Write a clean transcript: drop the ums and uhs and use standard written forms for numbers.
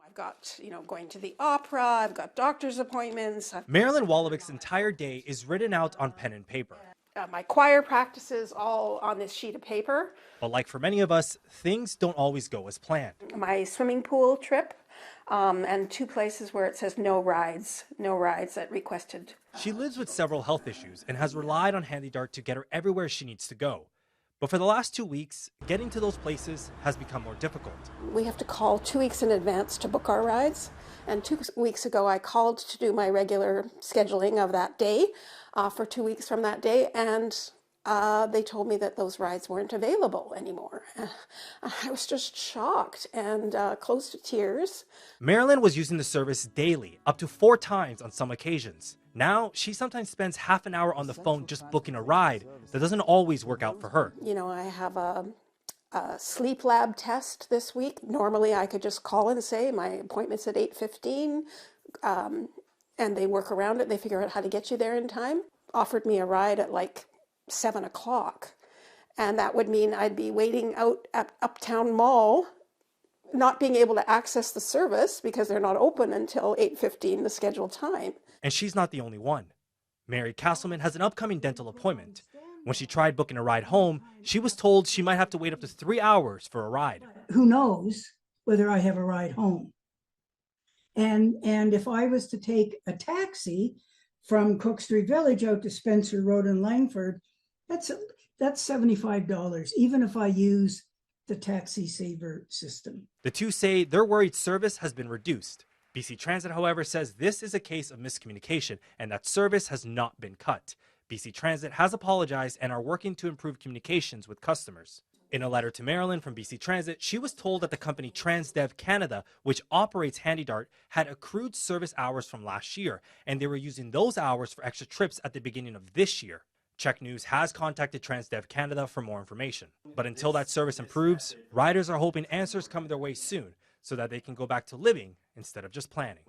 I've got, going to the opera, I've got doctor's appointments. Marilyn Wolovich's entire day is written out on pen and paper. My choir practices all on this sheet of paper. But like for many of us, things don't always go as planned. My swimming pool trip, and 2 places where it says no rides at requested. She lives with several health issues and has relied on HandyDART to get her everywhere she needs to go. But for the last 2 weeks, getting to those places has become more difficult. We have to call 2 weeks in advance to book our rides. And 2 weeks ago, I called to do my regular scheduling of that day for 2 weeks from that day. And they told me that those rides weren't available anymore. I was just shocked and close to tears. Marilyn was using the service daily, up to 4 times on some occasions. Now, she sometimes spends half an hour on the phone just booking a ride that doesn't always work out for her. I have a sleep lab test this week. Normally, I could just call and say my appointment's at 8:15, and they work around it. They figure out how to get you there in time. Offered me a ride at like 7 o'clock, and that would mean I'd be waiting out at Uptown Mall, not being able to access the service because they're not open until 8:15, the scheduled time. And she's not the only one. Mary Castleman has an upcoming dental appointment. When she tried booking a ride home, she was told she might have to wait up to 3 hours for a ride. Who knows whether I have a ride home? And if I was to take a taxi from Cook Street Village out to Spencer Road in Langford, that's $75, even if I use the Taxi Saver system. The two say they're worried service has been reduced. BC Transit, however, says this is a case of miscommunication and that service has not been cut. BC Transit has apologized and are working to improve communications with customers. In a letter to Marilyn from BC Transit, she was told that the company Transdev Canada, which operates HandyDART, had accrued service hours from last year, and they were using those hours for extra trips at the beginning of this year. Check News has contacted Transdev Canada for more information. But until that service improves, riders are hoping answers come their way soon so that they can go back to living instead of just planning.